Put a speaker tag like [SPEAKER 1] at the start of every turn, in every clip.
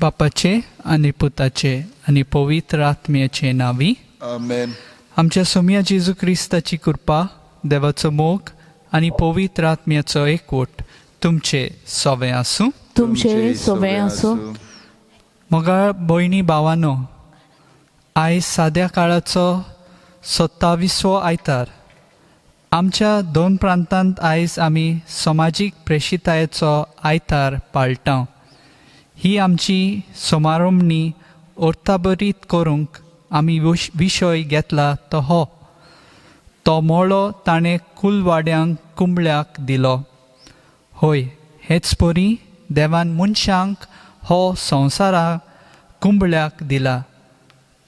[SPEAKER 1] बापाचे आणि पुताचे आणि पवित्र आत्म्याचे नावी.
[SPEAKER 2] आमेन.
[SPEAKER 1] आमच्या सोम्या जेजू क्रिस्ताची कृपा, देवाचो मोग आणि पवित्र आत्म्याचो एकवट तुमचे सोवे आसूं.
[SPEAKER 3] तुमचे सोबे आसूं.
[SPEAKER 1] मोगा भयणी भावांनो, आयज साद्या काळाचो 27वो आयतार. आमच्या 2 प्रांतांत आयज आमी समाजीक प्रेशितायेचो आयतार पाळटां. ही आमची समारंभणी ओर्ताबरीत करूंक आमी विशय घेतला तो हो. तो मोळो ताणें कुलवाड्यांक कुंबळ्याक दिलो. होय, हेच परी देवान मनशांक हो संवसाराक कुंबळ्याक दिला.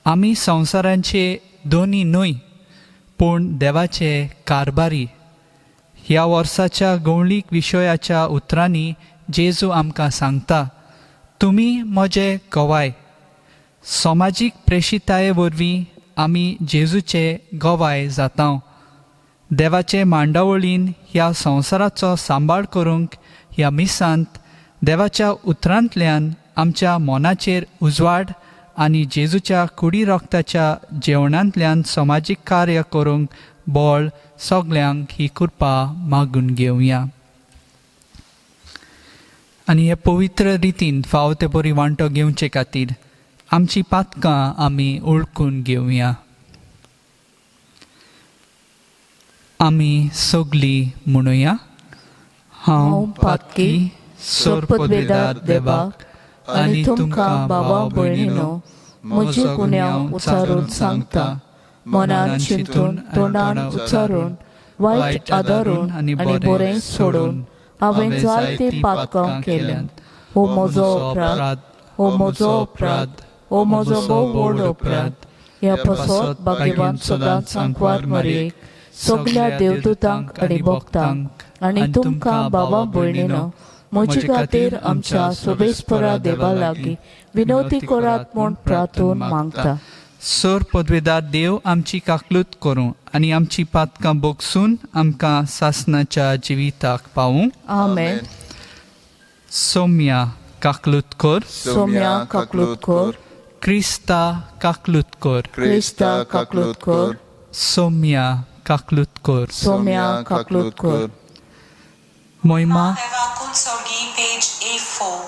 [SPEAKER 1] आमी संवसारांचे दोनी न्हय, पूण देवाचे कारबारी. ह्या वर्साच्या गवळीक विशयाच्या उतरांनी जेजू आमकां सांगता, तुमी म्हजे गवाय. समाजीक प्रेशिताये वरवीं आमी जेजूचे गवाय जाता. देवाचे मांडावळीन ह्या संवसाराचो सांबाळ करूंक ह्या मिसांत देवाच्या उतरांतल्यान आमच्या मोनाचेर उजवाड आनी जेजूच्या कुडी रोगताच्या जेवणांतल्यान समाजीक कार्य करूंक बळ सगल्यांक ही कृपा मागून घेवया. आनी हे पवित्र रितीन फाव ते बरी वांटो घेवचे खातीर आमची पातकां आमी ओळखून घेवया. आमी सगलीं म्हणुया. हांव पातकी सोरपदवेदार देवाक आनी तुमकां बाबा भयणीनो म्हजे गुन्यांव उच्चारून सांगता. मनान चिंतून तोंडान उच्चारून वायट आदारून आनी बरें सोडून हांवें जायते पातकां केल्यात. हो म्हजो अपराध, हो म्हजो अपराध, हो म्हजो भोव व्हड अपराध. ह्या पासत भाग्यवान सदांच सांकवार मरयेक, सगल्या देवदूतांक आनी भक्तांक आनी तुमकां बाबा भयणीनो म्हजे खातीर आमच्या सोबेस्परा देवा लागीं विनवती करात म्हूण प्रार्थून मागता. सर पदवेदार देव आमची काकलूत करूं आनी आमची पातकां बोगसून आमकां सासणाच्या जिविताक पावूं.
[SPEAKER 3] आमेन.
[SPEAKER 1] सोम्या काकलूत कर.
[SPEAKER 3] सोम्या काकलूत कर.
[SPEAKER 1] क्रिस्ता काकलूत कर.
[SPEAKER 3] क्रिस्ता काकलूत कर.
[SPEAKER 1] सोम्या काकलूत कर.
[SPEAKER 3] सोम्या काकलूत कर.
[SPEAKER 1] मोहिमा
[SPEAKER 4] Evacuum Sorgi, page A4.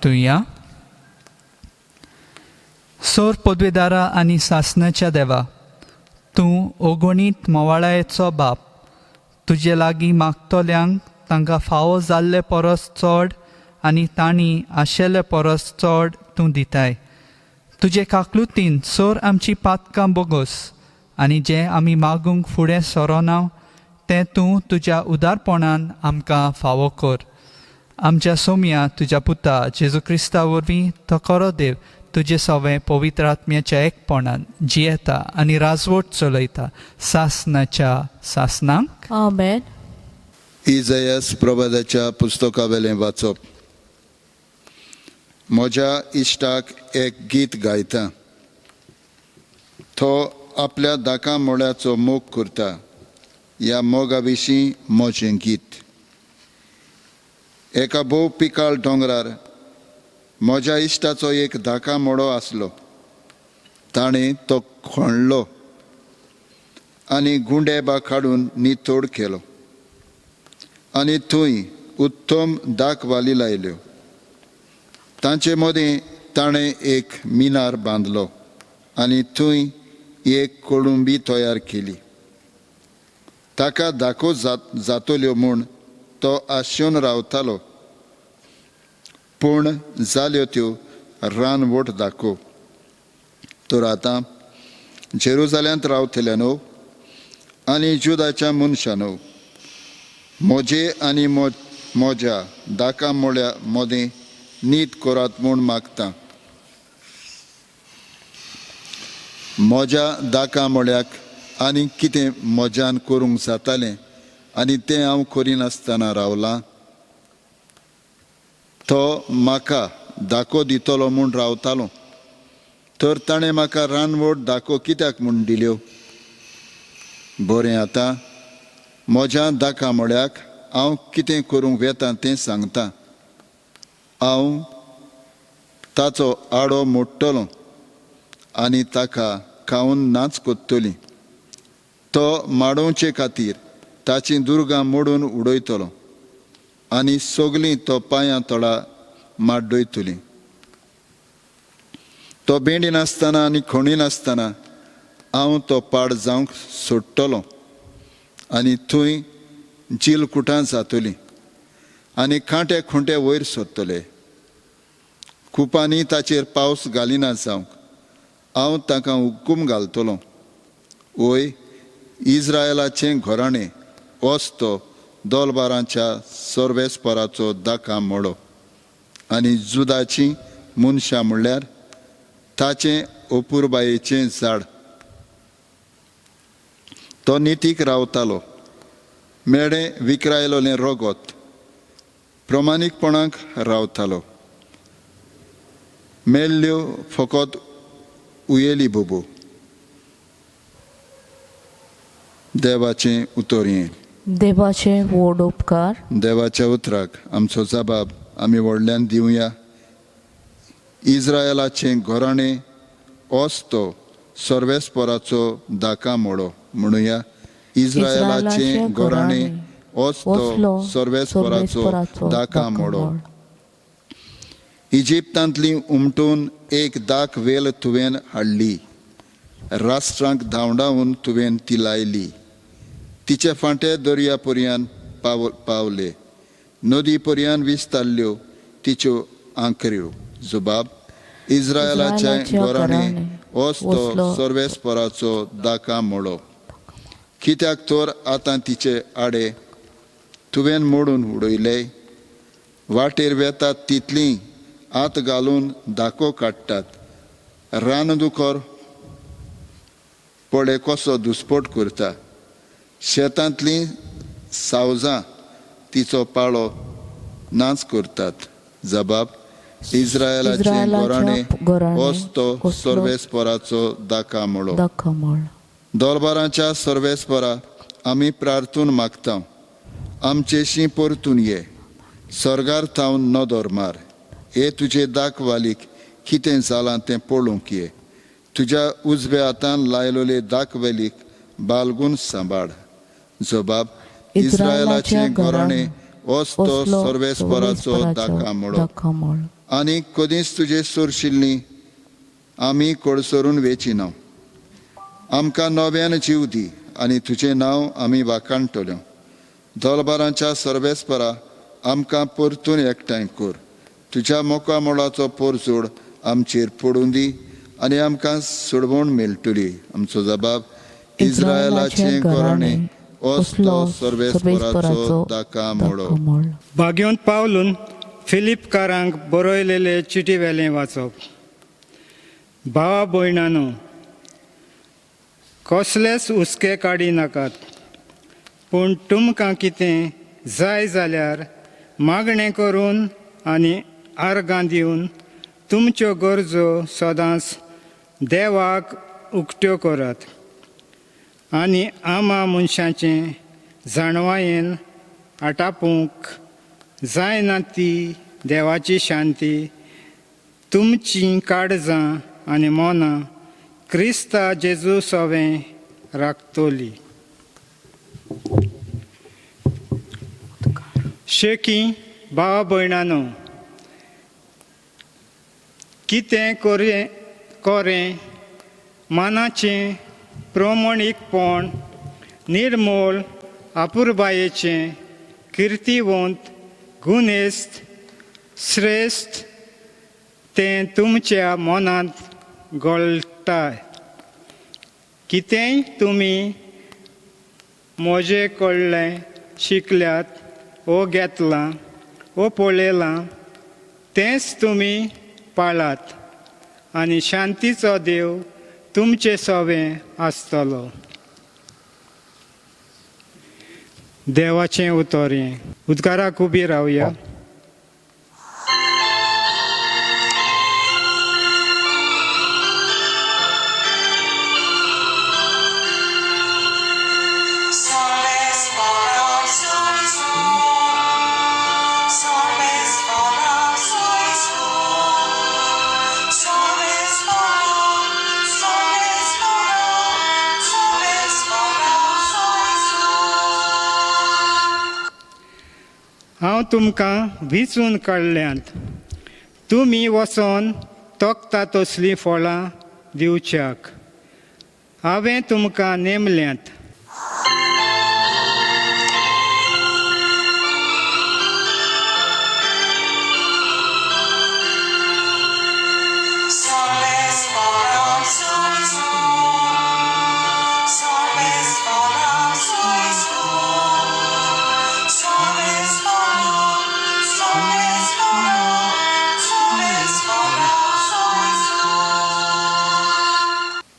[SPEAKER 1] तूं या. सोर पदवीदारा आनी सासणाच्या देवा, तूं ओगोणीत मोवाळायेचो बाप. तुजे लागीं मागतल्यांक तांकां फावो जाल्ले परस चड आनी तांणी आशेले परस चड तूं दिताय. तुजे काकलुतीन सोर आमची पातकां बोगोस आनी जें आमी मागूंक फुडें सरोना तें तूं तुज्या उदारपणान आमकां फावो कर. आमच्या सोम्या तुज्या पुता जेजू क्रिस्ता वरवीं तो खरो देव तुजे सवें पवित्र आत्म्याच्या एकपणान जियेता आनी राजवट चलयता सासणाच्या सासणांक.
[SPEAKER 3] आमेन.
[SPEAKER 2] इजायास प्रवादाच्या पुस्तका वेलें वाचप. म्हज्या इश्टाक एक गीत गायता. तो आपल्या दाका मोळ्याचो मोग करता. ह्या मोगा विशीं म्हजें गीत. एका भोव पिकाळ दोंगरार म्हज्या इश्टाचो एक दाका मोडो आसलो. ताणें तो खणलो आनी गुंडेबा काडून नितोड केलो आनी थंय उत्तम दाखवाली लायल्यो. तांचे मदीं ताणें एक मिनार बांदलो आनी थंय एक कोळुंबी तयार केली. ताका दाखो जातल्यो म्हूण तो आशेवन रावतालो, पूण जाल्यो त्यो रानवट दाखो. तर आतां जेरुजाल्यांत रावतले न्हू आनी जुदाच्या मनशांनो, म्हजे आनी म्हज्या दाका मोळ्या मदें नीत करात म्हूण मागता. म्हज्या दाका मोळ्याक आनी कितें म्हज्यान करूंक जातालें आनी तें हांव करिनासतना रावलां. तो म्हाका दाखो दितलो म्हूण रावतालो, तर ताणें म्हाका रानवट दाखो कित्याक म्हूण दिल्यो. बरें, आतां म्हज्या दाका मोळ्याक हांव कितें करूंक वेता तें सांगता. हांव ताचो आडो मोडटलों आनी ताका खावन नाच कोत्तली. तो माडोवचे खातीर ताची दुर्गां मोडून उडयतलो आनी सगलीं तो पांयां तळा माड्डयतलीं. तो भेंडी नासतना आनी खणी नासतना हांव तो पाड जावंक सोडटलों आनी थंय जिलकुटां जातलीं आनी खांटे खुंटे वयर सरतले. कुपांनी ताचेर पावस घालिना जावंक हांव ताका हुकूम घालतलों. ओय इस्रायलाचें घराणें, होच तो दोलबारांच्या सर्वेस्पराचो दाका मोडो आनी जुदाची मनशां म्हणल्यार ताचें अपुरबायेचें झाड. तो नितीक रावतालो, मेडें विकरायलोलें रगत, प्रमाणीकपणाक रावतालो. मेल्ल्यो फकत उयेली बोबो. देवाचें उतर हें.
[SPEAKER 3] देवाचे व्हड उपकार.
[SPEAKER 2] देवाच्या उतराक आमचो जबाब आमी व्हडल्यान दिवया. इस्रायलाचें घराणें होच तो सर्वेस्पराचो दाका मोडो म्हणुया. इस्रायलाचें घराणें होच तो सर्वेस्पराचो दाका मोडो. इजिप्तांतली उमटून एक दाक वेल तुवें हाडली. राष्ट्रांक धांवडावन तुवें ती लायली. तिचे फांटे दर्या पर्यान पावले. नदी पर्यान विस्तारल्यो तिच्यो आंकऱ्यो. जुबाब इस्रायलाचें घराणें होच तो सर्वेस्पराचो दाका मोडो. कित्याक तर आतां तिचे आडे तुवें मोडून उडयले. वाटेर वेतात तितलीं आत घालून दाखो काडटात. रानदुकर पळे कसो दुस्पट करता. शेतांतलीं सावजां तिचो पाळो नाच करतात. जबाब इस्रायलाचें घराणें होच तो सर्वेस्पराचो दाका मोडो. दोलबारांच्या सर्वेस्परा आमी प्रार्थून मागता. आमचेशी परतून ये. सर्गार थावन नदर मार. हे तुजे दाखवालीक कितें जालां तें पळोवंक ये. तुज्या उजव्या हातान लायलोले दाखवेलीक बालगून सांबाळ. जबाब इस्रायलाचें घराणें होच तो सर्वेस्पराचो दाका मोडो. आनी कधीच तुजे सोरशिल्ली आमी कोडसोरून वेची ना. आमकां नव्यान जीव दी आनी तुजें नांव आमी वाखाणटल्यो. दोलबारांच्या सर्वेस्परा आमकां परतून एकठांय कर. तुज्या मोका मोळाचो पोरजोड आमचेर पडून दी आनी आमकां सोडवण मेळटली. आमचो जबाब इस्रायलाचें घराणें असलो सर्वेस्पराचो दाका मोळो.
[SPEAKER 5] भाग्योंत पावलून फिलिपकारांक बरयलेले चिटी वेलें वाचप. भावा भयणानो, कसलेच हुस्के काडी नाकात, पूण तुमकां कितें जाय जाल्यार मागणें करून आनी आर्गां दिवन तुमच्यो गरजो सदांच देवाक उक्त्यो करात. आनी आमा मनशाचें जाणवायेन आटापूंक जायना ती देवाची शांती तुमचीं काळजां आनी मनां क्रिस्ता जेजू सोवें राखतली. शेकी भावा भयणानो, कितें कोरें मानाचें प्रमाणीकपण, निर्मोल आपुरबायेचें, किर्तीवंत, गुणेस्त, श्रेश्ठ तें तुमच्या मनांत घोळटाय. कितेंय तुमी म्हजे कडलें शिकल्यात वो घेतलां वो पळयलां तेंच तुमी पाळात आनी शांतीचो देव तुमचे सोवें आसतलो. देवाचें उतोरें. उद्गाराक उबी रावया. हांव तुमकां विचून काडल्यांत. तुमी वचोन तोखता तसलीं फळां दिवच्याक हांवें तुमकां नेमल्यांत.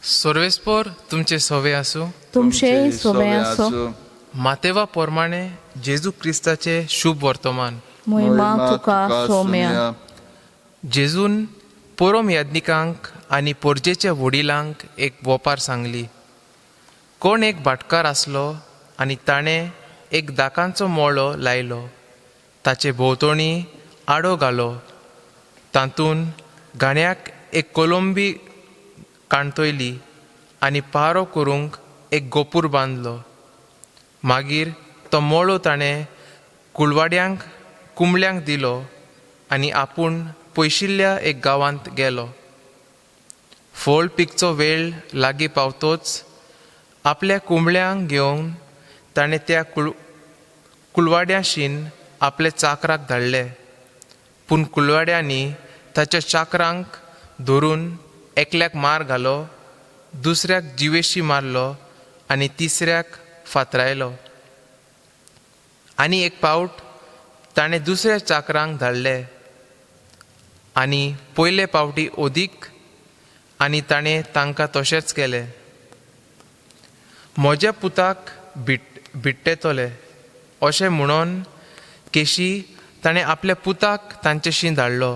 [SPEAKER 6] सर्वेस्पर तुमचे सोवे आसूं.
[SPEAKER 3] तुमचे सोबे आसो.
[SPEAKER 6] मातेवा पोरमाणे जेजू क्रिस्ताचे शुभ वर्तमान.
[SPEAKER 3] महिमा तुका सोम्या.
[SPEAKER 6] जेजून पोरोम याज्ञिकांक आनी पोरजेच्या वडिलांक एक वोपार सांगली. कोण एक भाटकार आसलो आनी ताणें एक दाकांचो मोळो लायलो. ताचे भोंवतणी आडो घालो. तातूंत गाण्याक एक कोलंबी काणतयली आनी पारो करूंक एक गोपूर बांदलो. मागीर तो मोळो ताणें कुळवाड्यांक कुंबळ्यांक दिलो आनी आपूण पयशिल्ल्या एक गांवांत गेलो. फोळ पिकचो वेळ लागीं पावतोच आपल्या कुंबळ्यांक घेवन ताणें त्या कुळवाड्याशीन आपले चाकराक धाडले. पूण कुळवाड्यांनी ताच्या चाकरांक धरून एकल्याक मार घालो, दुसऱ्याक जिवेशी मारलो आनी तिसऱ्याक फातरायलो. आनी एक पावट ताणें दुसऱ्या चाकरांक धाडले आनी पयले पावटी ओदीक आनी ताणें तांकां तशेंच केलें. म्हज्या पुताक भिट्टेतोले अशें म्हणून केशी ताणें आपल्या पुताक तांचेशी धाडलो.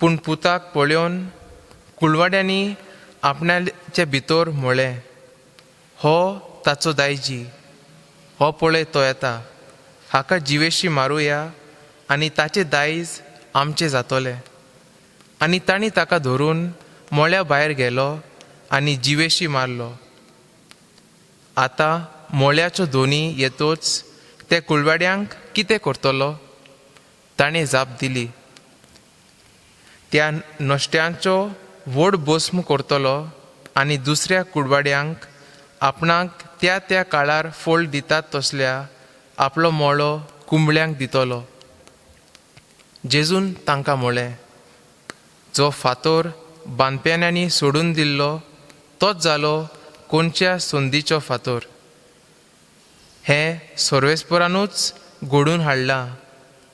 [SPEAKER 6] पूण पुताक पळोवन कुळवाड्यांनी आपणाचे भितर म्हळें, हो ताचो दायजी, हो पळय तो येता, हाका जिवेशी मारुया आनी ताचें दायज आमचें जातोलें. आनी तांणी ताका धरून मोळ्या भायर गेलो आनी जिवेशी मारलो. आतां मोळ्याच्यो दोनी येतोच ते कुळवाड्यांक कितें करतलो? ताणें जाप दिली, त्या नश्ट्यांचो व्हड भस्म करतलो आनी दुसऱ्या कुडवाड्यांक आपणाक त्या त्या काळार फळ दितात तसल्या आपलो मोळो कुंबळ्यांक दितलो. जेजून तांकां म्हळें, जो फातोर बांदप्यान्यांनी सोडून दिल्लो तोच जालो कोणच्या संदीचो फातोर. हें सर्वेस्परानूच घडून हाडलां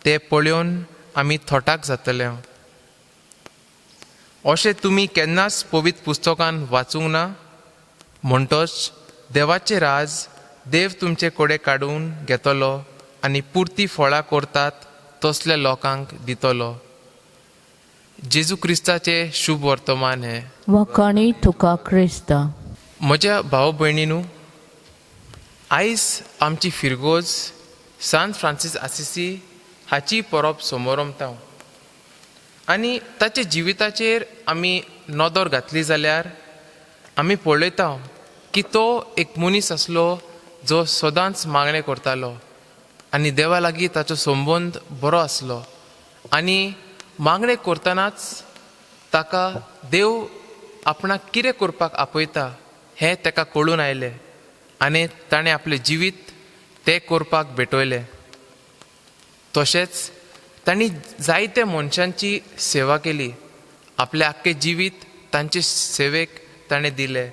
[SPEAKER 6] तें पळोवन आमी थोटाक जातले. अशें तुमी केन्नाच पवित्र पुस्तकान वाचूंक ना. म्हणटच देवाचें राज देव तुमचे कडेन काडून घेतलो आनी पुर्ती फळां करतात तसल्या लोकांक दितलो. जेजू क्रिस्ताचें शुभ वर्तमान हें.
[SPEAKER 3] वखाणी तुका क्रिस्ता.
[SPEAKER 6] म्हज्या भाव भयणीनू, आयज आमची फिरगोज सांत फ्रांसीस आसिसी हाची परब समारंभता आनी ताचे जिविताचेर आमी नदर घातली जाल्यार आमी पळयता की तो एक मनीस आसलो जो सदांच मागणें करतालो आनी देवा लागीं ताचो संबंद बरो आसलो आनी मागणें करतनाच ताका देव आपणाक कितें करपाक आपयता हें ताका कळून आयलें आनी ताणें आपलें जिवीत तें करपाक भेटयलें. तशेंच तांणी जायत्या मनशांची सेवा केली. आपलें आख्खें जिवीत तांचे सेवेक ताणें दिलें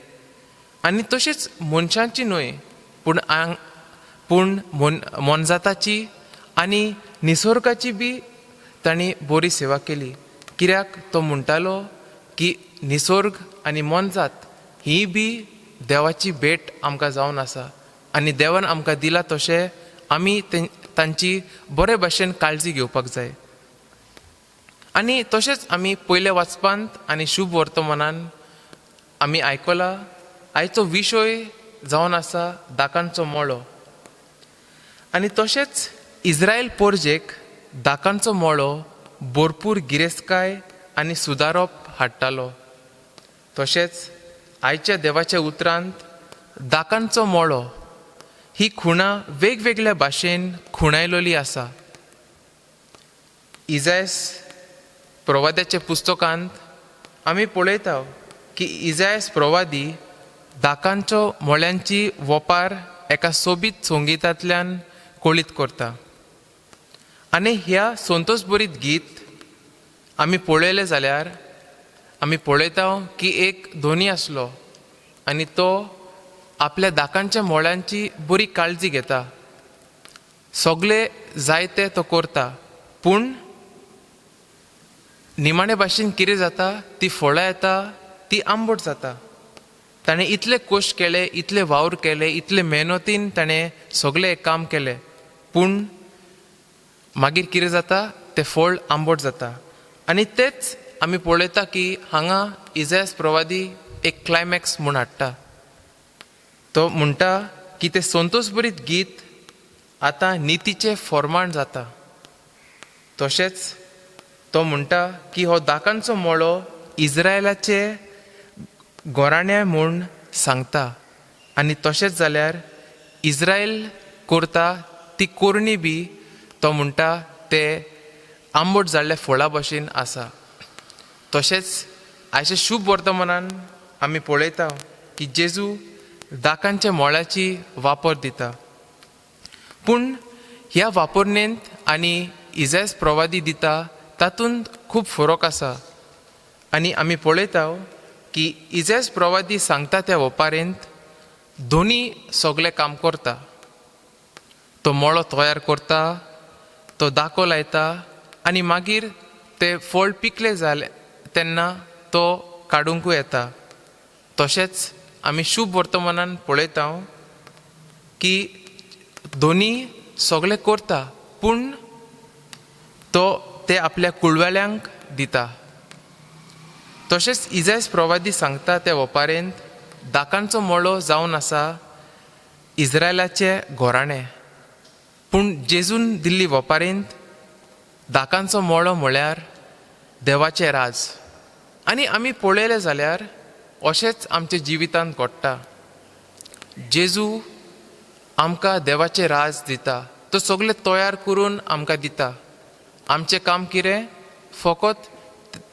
[SPEAKER 6] आनी तशेंच मनशांची न्हय पूण मोनजाताची आनी निसर्गाची बी तांणी बरी सेवा केली. कित्याक तो म्हणटालो की निसर्ग आनी मोनजात ही बी देवाची भेट आमकां जावन आसा आनी देवान आमकां दिला तशें आमी तांची बरे भाशेन काळजी घेवपाक जाय. आनी तशेंच आमी पयल्या वाचपांत आनी शुभ वर्तमानान आमी आयकलां आयचो विशय जावन आसा दाकांचो मोळो. आनी तशेंच इस्रायल पोरजेक दाकांचो मोळो भरपूर गिरेस्तकाय आनी सुदारप हाडटालो. तशेंच आयच्या देवाच्या उतरांत दाकांचो मोळो ही खुणां वेगवेगळ्या भाशेन खुणायलोली आसा. इजायस प्रवाद्याच्या पुस्तकांत आमी पळयता की इजायस प्रवादी दाकांच्यो मोळ्यांची वपार एका सोबीत संगीतांतल्यान कळीत करता. आनी ह्या संतोश भरीत गीत आमी पळयलें जाल्यार आमी पळयता की एक धोनी आसलो आनी तो आपल्या दाकांच्या मोळ्यांची बरी काळजी घेता. सगळे जायते तो करता पूण निमाणे भाशेन कितें जाता ती फळां येता ती आंबट जाता. ताणें इतले कश्ट केले, इतले वावर केले, इतले मेहनतीन ताणें सगळें काम केलें पूण मागीर कितें जाता तें फळ आंबट जाता. आनी तेच आमी पळयता की हांगा इजायस प्रवादी एक क्लायमॅक्स म्हूण हाडटा. तो म्हणटा की तें संतोश भरीत गीत आतां नितीचें फॉर्माण जाता. तशेंच तो म्हणटा की हो दाकांचो मोळो इज्रायलाचे गोराण्या म्हूण सांगता आनी तशेंच जाल्यार इज्रायल करता ती कोरणी बी तो म्हणटा ते आंबट जाल्ल्या फळा भाशेन आसा. तशेंच आयच्या शुभ वर्तमानान आमी पळयता की जेजू दाकांच्या मोळ्याची वापर दिता पूण ह्या वापरणेंत आनी इजायस प्रवादी दिता तातूंत खूब फरक आसा. आनी आमी पळयता की इजायस प्रवादी सांगता त्या वपारेंत दोनी सगळें काम करता. तो मोळो तयार करता, तो दाको लायता आनी मागीर ते फळ पिकले जाले तेन्ना तो काडूंकूय येता. तशेंच आमी शुभ वर्तमानान पळयता की दोनी सगळें करता पूण तो ते आपल्या कुळवेल्यांक दिता. तशेंच इजायस प्रवादी सांगता त्या वपारेंत दाकांचो मोळो जावन आसा इज्रायलाचे घोराणे पूण जेजून दिल्ली वपारेंत दाकांचो मोळो म्हळ्यार देवाचें राज. आनी आमी पळयलें जाल्यार अशेंच आमच्या जिवितांत घडटा. जेजू आमकां देवाचें राज दिता, तो सगळें तयार करून आमकां दिता. आमचें काम कितें? फकत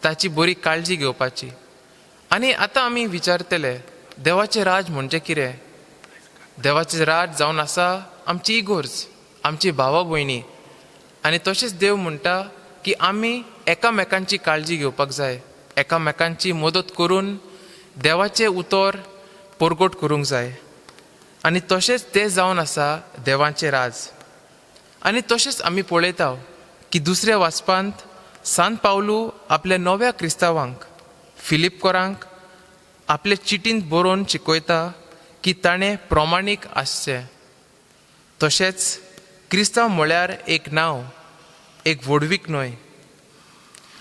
[SPEAKER 6] ताची बरी काळजी घेवपाची. आनी आतां आमी विचारतले देवाचें राज म्हणजे कितें. देवाचें राज जावन आसा आमची इगोर्ज, आमची भावा भयणी. आनी तशेंच देव म्हणटा की आमी एकामेकांची काळजी घेवपाक जाय, एकामेकांची मदत करून देवाचें उतर परगट करूंक जाय. आनी तशेंच तें जावन आसा देवाचें राज. आनी तशेंच आमी पळयता की दुसऱ्या वाचपांत सान पावलू आपल्या नव्या क्रिस्तांवांक फिलिपकोरांक आपले चिटींत बरोवन शिकयता की ताणें प्रमाणीक आसचें. तशेंच क्रिस्तांव म्हळ्यार एक नांव, एक व्हडवीक न्हय.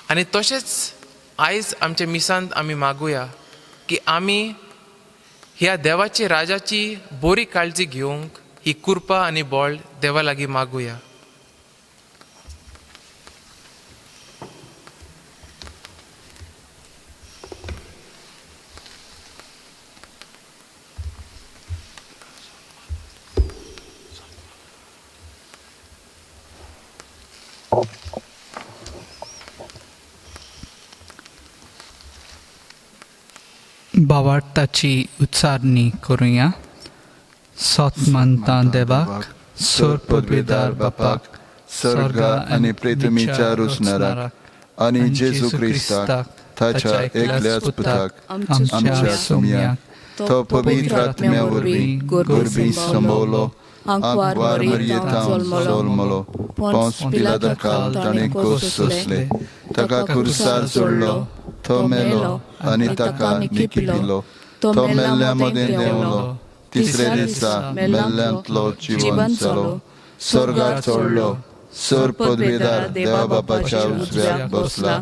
[SPEAKER 6] आनी तशेंच आयज आमच्या मिसांत आमी मागुया की आमी ह्या देवाच्या राजाची बरी काळजी घेवंक ही कृपा आनी बळ देवा लागीं मागुया.
[SPEAKER 1] भावार्थाची उच्चारणी करूया. सोतमानता देवाक, सोर पदवीदार बापाक,
[SPEAKER 2] स्वर्ग आनी प्रेतमीच्या रुसणाराक आनी जेजू क्रिस्ताक ताच्या एकल्याच पुताक आमच्या सोम्याक तो पवित्र आत्म्या वरवीं गोरबी संभोवलो, आंकवार मरियेंतां जल्मलो, पोंस पिलाताकाल ताणें कोस सोंसले, ताका खुर्सार जोडलो, तो मेलो आनी ताका निखिलो, तो मेल्ल्या मदें देंवलो, तिसऱ्या दिसा मेल्ल्यांतलो जिवंत जालो, स्वर्गाक चडलो, सोर पदवीदार देवा बापाच्या उजव्याक बसला,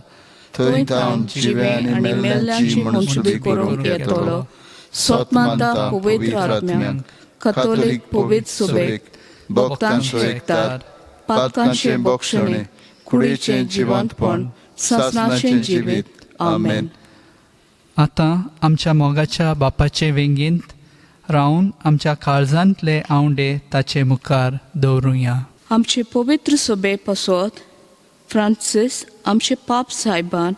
[SPEAKER 2] थंय तावन जिवे आनी मेल्ल्यांची मनसुबी करूंक येतलो. सोतमानता पवित्र आत्म्याक, कॅथोलीक पवित्र सुबेक, भक्तांचो एकतात, पातकांचे बोक्षणे, कुडीचें जिवंतपण, सासणाचें जिवीत. आमेन.
[SPEAKER 1] आतां आमच्या मोगाच्या बापाचे वेंगेंत रावन आमच्या काळजांतले आवंडे ताचे मुखार दवरुया.
[SPEAKER 3] आमचे पवित्र सभे पासत फ्रांसीस आमचे पाप सायबान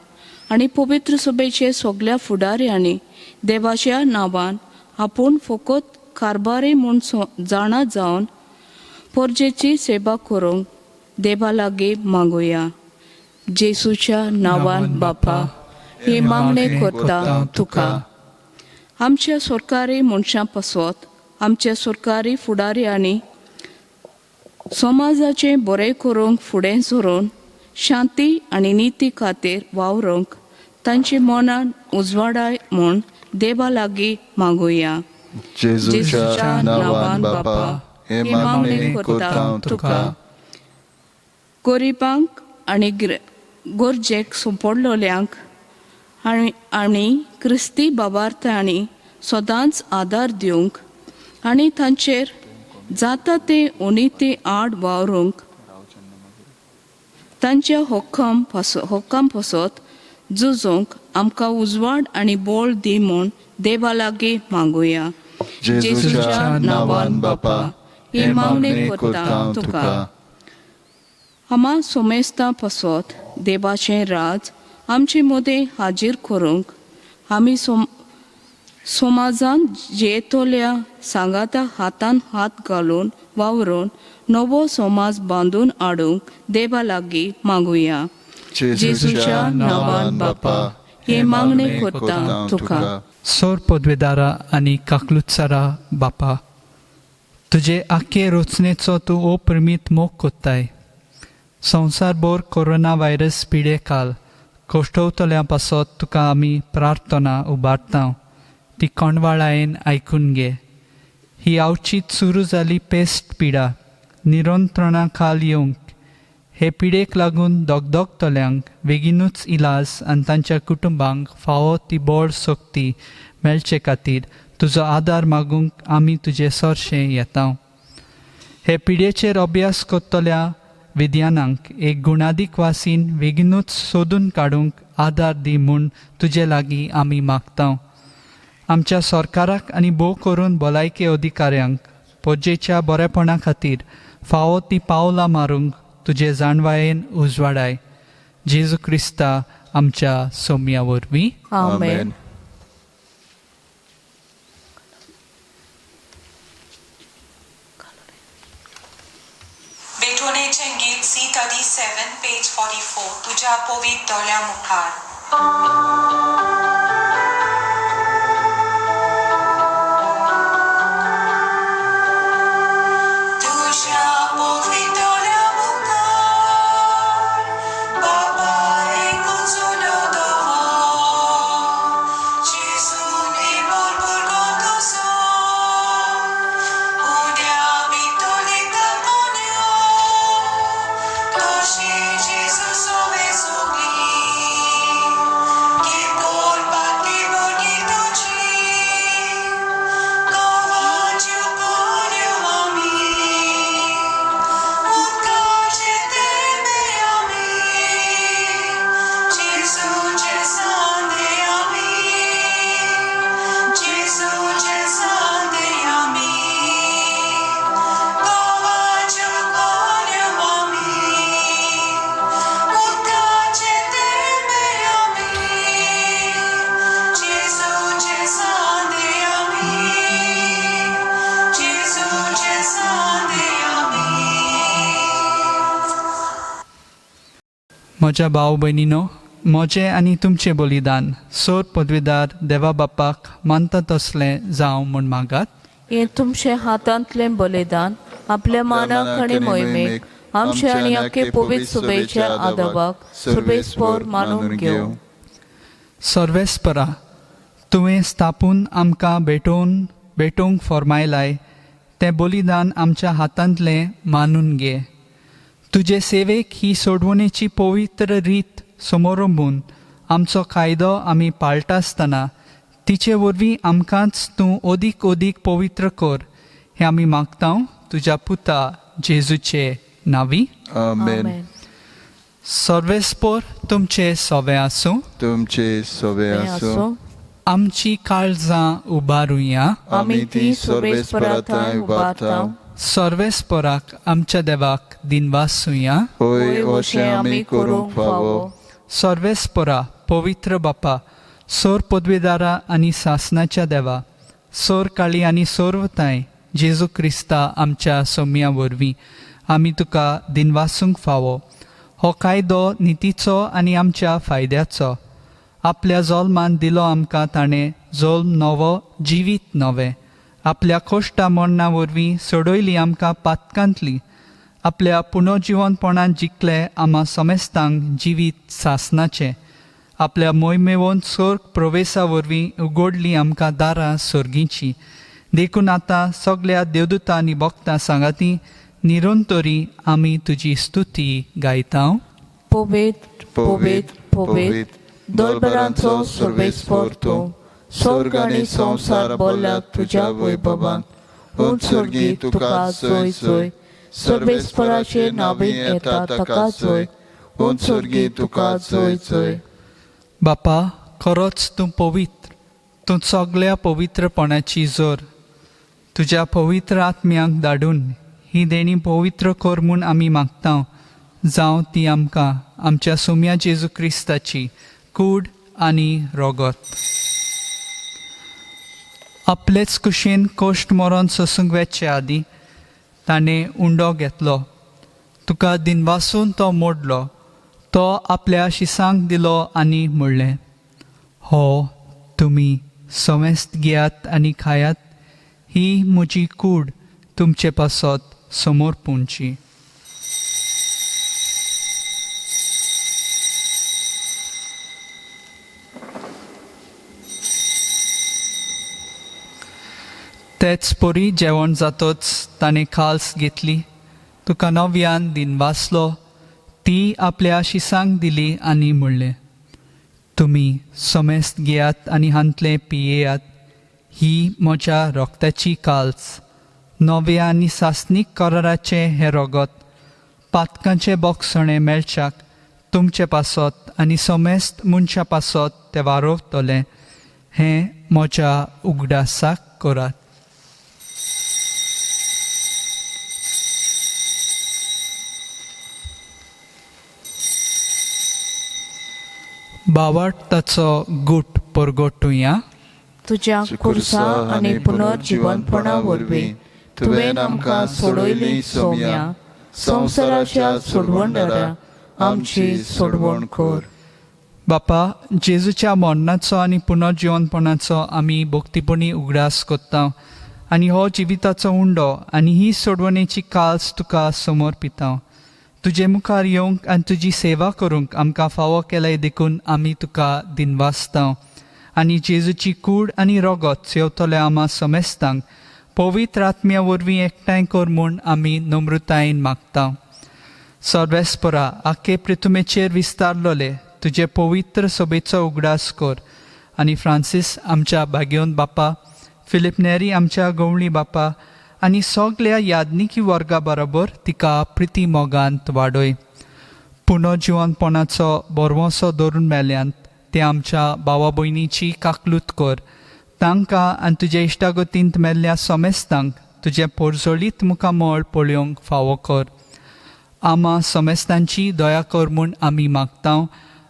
[SPEAKER 3] आनी पवित्र सभेचे सगळ्या फुडाऱ्यांनी देवाच्या नांवान आपूण फकत कारबारी म्हूण जाणा जावन परजेची सेवा करूंक देवा लागीं मागुया. जेसूच्या नांवान बापा, हे मागणे करता तुका. आमच्या सरकारी मनशां पासत आमच्या सरकारी फुडाऱ्यांनी समाजाचें बरें करूंक फुडें सरून शांती आनी निती खातीर वावरूंक तांची मनान उजवाडाय म्हूण देवा लागीं मागुया.
[SPEAKER 2] जेजूच्या नांवान बापा, हे मागणे करता तुका.
[SPEAKER 3] गरिबांक आनी गरजेक सोंपडलोल्यांक आनी क्रिस्ती बाबार्थांनी सदांच आदार दिवंक आनी तांचेर जाता ते उणीती आड वावरूंक तांच्या हक्कां पासत झुजोवंक आमकां उजवाड आनी बोळ दी म्हूण देवा लागीं मागुया. जेजूच्या नांवान बापा, हे मागणे करता तुका. आमा सोमेस्तां पासत देवाचें राज आमचे मदें हाजीर करूंक आमी समाजान जेतोल्या सांगाता हातान हात घालून वावरून नवो समाज बांदून हाडूंक देवा लागीं मागुया. जेजूच्या नांवान बापा, हे मागणे करता तुका.
[SPEAKER 1] सोर पदवीदारा आनी काकलुत्सारा बापा, तुजे आखे रचनेचो तूं अप्रमीत मोग कोत्ताय. संवसारभर कोरोना व्हायरस पिडे काल कोश्टवतल्या पासत तुका आमी प्रार्थना उबारता. ती कोणवाळायेन आयकून घे. ही आवचीत सुरू जाली पेस्ट पिडा निरंत्रणा खाल येवंक हे पिडेक लागून दोगदोगतल्यांक बेगीनूच इलाज आनी तांच्या कुटुंबांक फावो ती बोळ सोक्ती मेळचे खातीर तुजो आदार मागूंक आमी तुजे सरशें येता. हे पिडेचेर अभ्यास करतल्या विद्यानांक एक गुणादीक वासीन बेगीनूच सोदून काडूंक आदार दी म्हूण तुजे लागीं आमी मागता. आमच्या सरकाराक आनी भोव करून भलायकी अधिकाऱ्यांक पोजेच्या बरेपणा खातीर फावो ती पावलां मारूंक तुजे जाणवायेन उजवाडाय. जेजू क्रिस्ता आमच्या सोम्या वरवीं
[SPEAKER 3] आमेन.
[SPEAKER 4] बेटोनेचें गीत C37 पेज 44 तुझ्या पवित्र दोळ्या मुखार. तुझ्या पवित्र दोळ्या मुखार बाबा एकूचून दवो जेजूने भरपूर गोतोसो उद्या भितोले तपोन्यो तोशी जेजू सोवे सोगली की बोल बाकी बोगी तुझी गोवाच्यो पोन्यो आमी उदकाचे तेंबे आमी जेजूचे सांदे आमी जेजूचे सांदे आमी गोवाच्यो पोन्यो आमी उदकाचे तेंबे आमी जेजूचे सांदे आमी जेजूचे सांदे आमी.
[SPEAKER 1] म्हज्या भाव भयणीनो, म्हजें आनी तुमचें बलिदान सोर पदवीदार देवा बापाक मानता तसलें जावं म्हूण मागात.
[SPEAKER 3] हे तुमचे हातांतले बलिदान आपल्या मानाक आनी मोहिमेक आमचे आनी आख्खे पवित्र सुबेच्या आदाबाक सर्वेस्पर मानून घेवं.
[SPEAKER 1] सर्वेस्परा, तुवें स्थापून आमकां भेटोवंक फरमायलाय तें बलिदान आमच्या हातांतलें मानून घे. तुजे सेवेक ही सोडवणेची पवित्र रीत समोरंबून आमचो कायदो आमी पाळटा आसतना तिचे वरवीं आमकांच तूं ओदीक ओदीक पवित्र कर हें आमी मागता तुज्या पुता जेजूचे नांवी.
[SPEAKER 2] आमेन.
[SPEAKER 1] सर्वेस्पर तुमचे सोवे आसूं.
[SPEAKER 2] तुमचे सोवे आसूं.
[SPEAKER 1] आमची काळजां उबारुया.
[SPEAKER 3] आमी ती सर्वेस्परांताय उबारतां.
[SPEAKER 1] सर्वेस्पराक आमच्या देवाक दिनवासूया.
[SPEAKER 2] होय अशें आमी करूंक फावो.
[SPEAKER 1] सर्वेस्परा पवित्र बापा, सोर पदवीदारा आनी सासनाच्या देवा, सोर काळी आनी सोर्वताय जेजू क्रिस्ता आमच्या सोम्या वरवीं आमी तुका दिनवासूंक फावो. हो कायदो नितीचो आनी आमच्या फायद्याचो. आपल्या जल्मान दिलो आमकां ताणें जल्म नवो जिवीत नवें. आपल्या कोश्टा मरणा वरवीं सोडयली आमकां पातकांतली. आपल्या पुनर्जिवनपणान जिखले आम्हा समेस्तांक जिवीत सासनाचें. आपल्या मोहिमेवोन स्वर्ग प्रवेशा वरवीं उगडली आमकां दारां सर्गीची. देखून आतां सगळ्या देवदूतां आनी भक्तां सांगाती निरंतरी आमी तुजी स्तुती गायता.
[SPEAKER 3] पवित्र पवित्र पवित्र दोलबरांचो सर्वेस्पर तूं. स्वर्ग आनी संवसार बोल्ल्या तुज्या वैभवांत उत्सर्गी तुका जोय जोय. सर्वेस्पराचे नांवी येता ताका जोय. उत्सर्गी तुका जोय जोय.
[SPEAKER 1] बापा, खरोच तूं पवित्र. तूं सगळ्या पवित्रपणाची जोर. तुज्या पवित्र आत्म्याक धाडून ही देणी पवित्र कर म्हूण आमी मागता. जावं ती आमकां आमच्या सोम्या जेजू क्रिस्ताची कूड आनी रोगत. आपलेच कुशीन कोश्ट मरण सोसूंक वेचे आदीं ताणें उंडो घेतलो. तुका दिनवासून तो मोडलो. तो आपल्या शिसांक दिलो आनी म्हणलें, हो तुमी समेस्त घेयात आनी खायात. ही म्हजी कूड तुमचे पासत समोर पुंची. तेच पोरी जेवण जातोच ताणें खाल्स घेतली. तुका नव्यान दिनवासलो. ती आपल्या शिसांक दिली आनी म्हणलें, तुमी समेस्त घेयात आनी हांतले पियेयात. ही म्हज्या रोगताची काल्स. नव्या आनी सासनीक कराराचें हें रोगत पातकांचे बोगसणे मेळच्याक तुमचे पासत आनी समेस्त मनशा पासत ते वारोवतले. हें म्हज्या उगडासाक करात. बावट ताचो गूट परगोटुया
[SPEAKER 3] तुज्या खुर्सा आनी पुनर्जीवनपणा वरवीं तुवें आमकां सोडयली सौम्या संवसाराच्या सोडवणदारा आमची सोडवण कर.
[SPEAKER 1] बापा, जेजूच्या मरणाचो आनी पुनर्जीवनपणाचो आमी भक्तीपणी उगडास कोत्ता आनी हो जिविताचो उंडो आनी ही सोडवणेची काळज तुका समर्पिता. तुजे मुखार येवंक आनी तुजी सेवा करूंक आमकां फावो केल्याय देखून आमी तुका दिनवासता आनी जेजूची कूड आनी रगत सेवतले आमा समेस्तांक पवित्र आत्म्या वरवीं एकठांय कर म्हूण आमी नम्रतायेन मागता. सर्वेस्परा आख्खे पृथ्वीचेर विस्तारलोले तुजे पवित्र सभेचो उगडास कर आनी फ्रांसीस आमच्या भाग्योन बापा, फिलिप नेरी आमच्या गवळी बापा आनी सगल्या यादनिकी वर्गा बरोबर तिका प्रिती मोगांत वाडय. पुनर्जीवनपणाचो बोरवोसो धरून मेल्यांत ते आमच्या भावा भयणीची काकलूत कर. तांकां आनी तुज्या इश्टागतींत मेल्ल्या समेस्तांक तुजे पोरजोळीत मुखामळ पळोवंक फावो कर. आमा समेस्तांची दया कर म्हूण आमी मागता.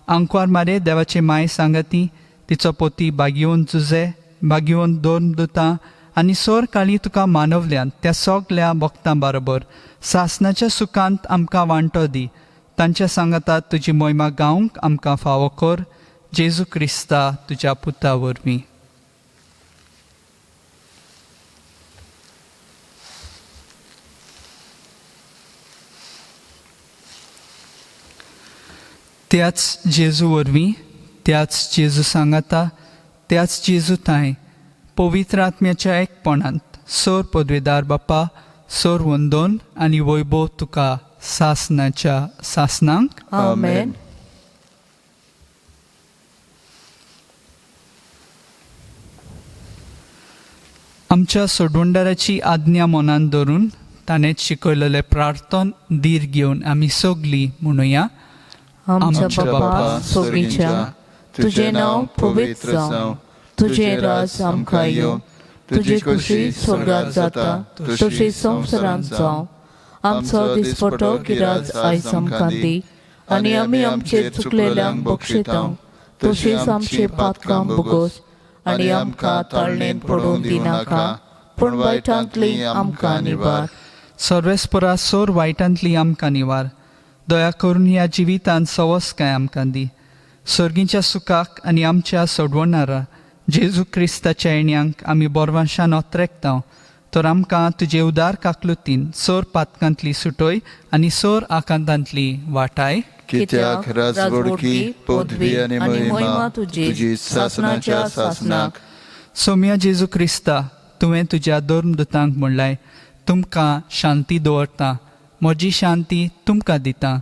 [SPEAKER 1] आंकवार मारे देवाचे माय सांगाती, तिचो पोती बागयोन जुजे, बागयोन दोन दुतां आनी सोर काळी तुका मानवल्यान त्या सगल्या भक्तां बरोबर सासणाच्या सुखांत आमकां वांटो दी. तांच्या सांगातात तुजी मोहिमा गावंक आमकां फावो कर. जेजू क्रिस्ता तुज्या पुता वरवीं. त्याच जेजू वरवीं, त्याच जेजू सांगाता, त्याच जेजू ताय पवित्र आत्म्याच्या एकपणांत सोर पदवेदार बापा, सोर वंदोन आनी वैभव तुका सासनाच्या सासनांक.
[SPEAKER 3] आमेन.
[SPEAKER 1] आमच्या सोडवणदाराची आज्ञा मनान धरून ताणेच शिकयलेले प्रार्थन धीर घेवन आमी सगलीं म्हणुया.
[SPEAKER 3] आमच्या बापा सोबीच्या, तुझे नाव पवित्र जावं, तुझे राज आमकां येवं, तुजी खुशी स्वर्गात जाता तशी संवसारांत जावं. आमचो दिसपटो गिराज आयज आमकां दी आनी आमी आमचे चुकलेल्यांक बक्षिता तशीच आमची पातकां भोगोस आनी आमकां ताळणेन पडूंक दिनाका पूण वायटांतली आमकां निवार.
[SPEAKER 1] सर्वेस्परा सोर वायटांतली आमकां निवार. दया करून ह्या जिवितांत सवस काय आमकां दी. सर्गीच्या सुखाक आनी आमच्या सोडवणारा जेजू क्रिस्ताच्या येण्याक आमी बोरवांशान ओत्रेकता. तर आमकां तुजे उदार काकलुतीन सोर पातकांतली सुटोय आनी सोर आकांतांतली वाटाय.
[SPEAKER 2] कित्याक राजवडकी, पदवी आनी महिमा तुजी सासनाच्या सासनाक.
[SPEAKER 1] सोम्या जेजू क्रिस्ता, तुवें तुज्या धर्मदुतांक म्हणलाय, तुमकां शांती दवरता, म्हजी शांती तुमकां दिता.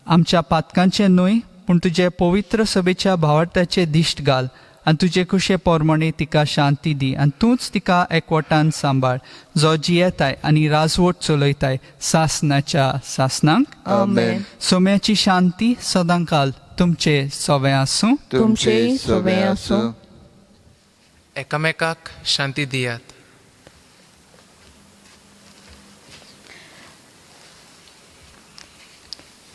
[SPEAKER 1] आमच्या पातकांचे न्हय पूण तुजे पवित्र सभेच्या भावार्थाचे दिश्ट घाल आनी तुजे कुशे पोरमणे तिका शांती दी आनी तूंच तिका एकवटान सांबाळ, जो जियेताय आनी राजवट चलयताय सासनाच्या सासनांक.
[SPEAKER 3] आमेन.
[SPEAKER 1] सोम्याची शांती सदांकाल तुमचे सवे आसूं.
[SPEAKER 3] तुमचे सवे आसूं.
[SPEAKER 6] एकामेकाक शांती दियात.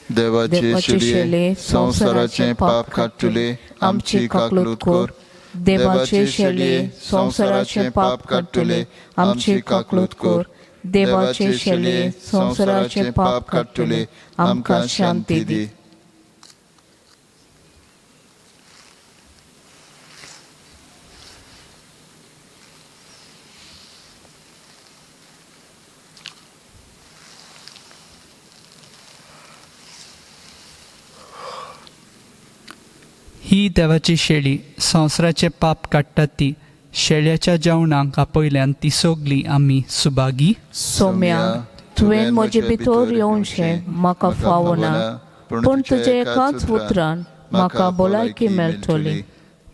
[SPEAKER 2] देवाचे शेले संवसाराचे पाप काडटले आमची काकलूत कर.
[SPEAKER 3] देवाचे शेले संवसाराचे पाप काडटले आमची काकलूत कर. देवाचे शेले संवसाराचे पाप काडटले आमकां शांती दी.
[SPEAKER 1] ही देवाची शेळी संवसाराचे पाप काडटा ती. शेळ्याच्या जेवणाक आपयल्यान ती सोगली आमी सुभागी.
[SPEAKER 3] सोम्या, तुवें म्हजे भितर येवनशें म्हाका फावना पूण तुजे एकाच उतरान म्हाका भलायकी मेळटली.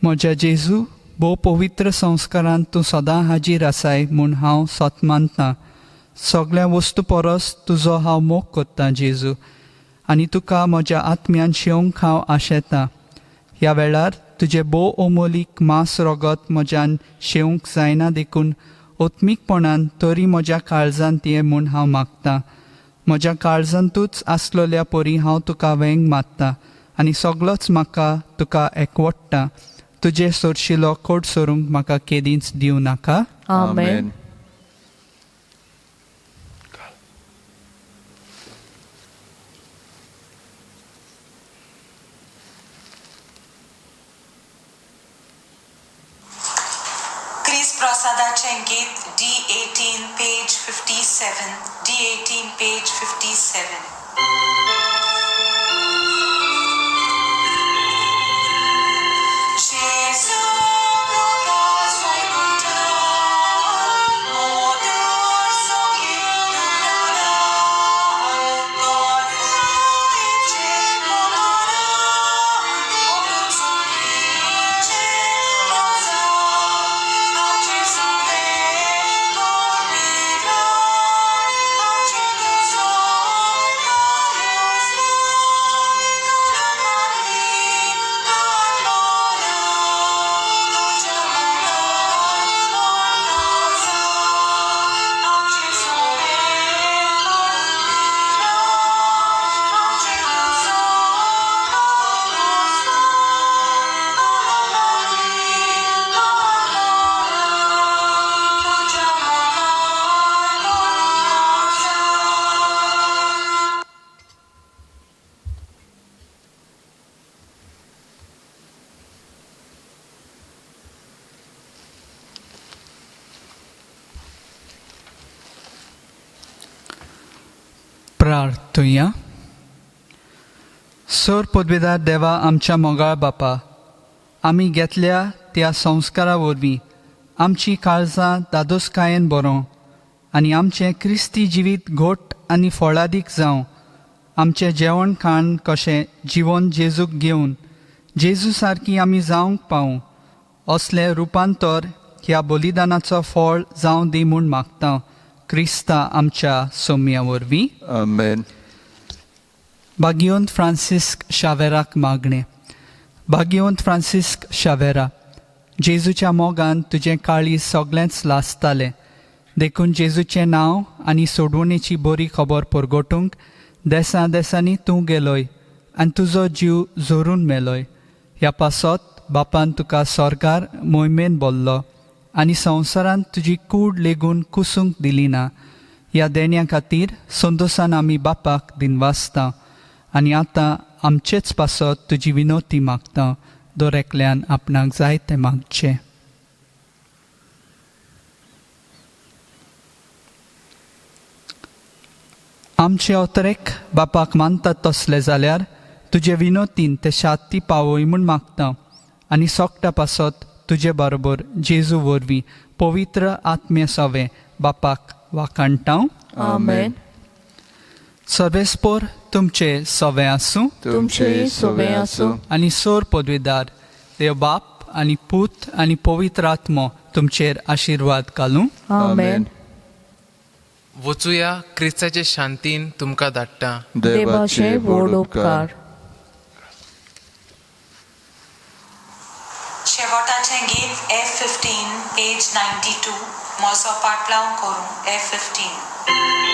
[SPEAKER 1] म्हज्या जेजू, भोव पवित्र संस्कारांत तूं सदां हाजीर आसाय म्हूण हांव सत मानतां. सगळ्या वस्तू परस तुजो हांव मोग कोत्तां जेजू, आनी तुका म्हज्या आत्म्यान शेवंक हांव आशेतां. ह्या वेळार तुजे भोव अमोलीक मांस रगत म्हज्यान शेवंक जायना देखून ओत्मीकपणान तरी म्हज्या काळजांत ये म्हूण हांव मागतां. म्हज्या काळजांतूच आसलोल्या परी हांव तुका वेंग मागतां आनी सगळोच म्हाका तुका एकवडटा. तुजे सोरशिलो कोड सोरूंक म्हाका केदींच दिवं नाका.
[SPEAKER 7] Amen.
[SPEAKER 4] Chris Prasadaचे गीत D18 page 57. D18 page 57. Gesù lucas vaikunta, modur sogidunara, Godfu ichemara, modur sogichemasa, Accesu vegormira, accesu
[SPEAKER 1] प्रार्थुया. सोर पदवेदार देवा आमच्या मोगाळ बापा, आमी घेतल्या त्या संस्कारा वरवीं आमची काळजां दादोसकायेन बरों आनी आमचें क्रिस्ती जिवीत घोट आनी फळादीक जावं. आमचें जेवण खाण कशें जिवन जेजूक घेवन जेजू सारकी आमी जावंक पावूं असलें रुपांतर ह्या बलिदानाचो फळ जावं दी म्हूण मागता. क्रिस्ता आमच्या सोम्या वरवीं.
[SPEAKER 7] Amen.
[SPEAKER 1] भाग्यवंत फ्रांसिस्क शावेराक मागणें. भाग्यवंत फ्रांसिस्क शावेरा, जेजूच्या मोगान तुजें काळीज सगळेंच लासतालें. देखून जेजूचें नांव आनी सोडवणेची बरी खबर परगटूंक देसां देसांनी तूं गेलोय आनी तुजो जीव जोरून मेलोय. ह्या पासत बापान तुका स्वर्गार मोहिमेन बोल्लो आनी संवसारांत तुजी कूड लेगून कुसूंक दिली ना. ह्या देण्या खातीर संदोसान आमी बापाक दिनवासता आनी आतां आमचेच पासत तुजी विनोती मागता. दोरेकल्यान आपणाक जाय तें मागचें. आमचे अवतरेक बापाक मानतात तसले जाल्यार तुजे विनोतीन ते शांती पावय म्हूण मागता आनी सोगटा पासत तुजे बरोबर जेजू वरवीं पवित्र आत्मे सवे बापाक वाकाणटां.
[SPEAKER 7] Amen.
[SPEAKER 1] सर्वेस्पोर तुमचे सवे आसूं
[SPEAKER 7] तुमचे सोबे आसूं.
[SPEAKER 1] आनी सोर पदवीदार देव बाप आनी पूत आनी पवित्र आत्मो तुमचेर आशिर्वाद घालूं.
[SPEAKER 7] Amen.
[SPEAKER 6] वचुया क्रिस्ताचे शांतीन तुमकां धाडटा.
[SPEAKER 7] देवाचे व्हड उपकार.
[SPEAKER 4] शेवटाचें गीत F15 page 92. मोजो पाटलाव करूं F15.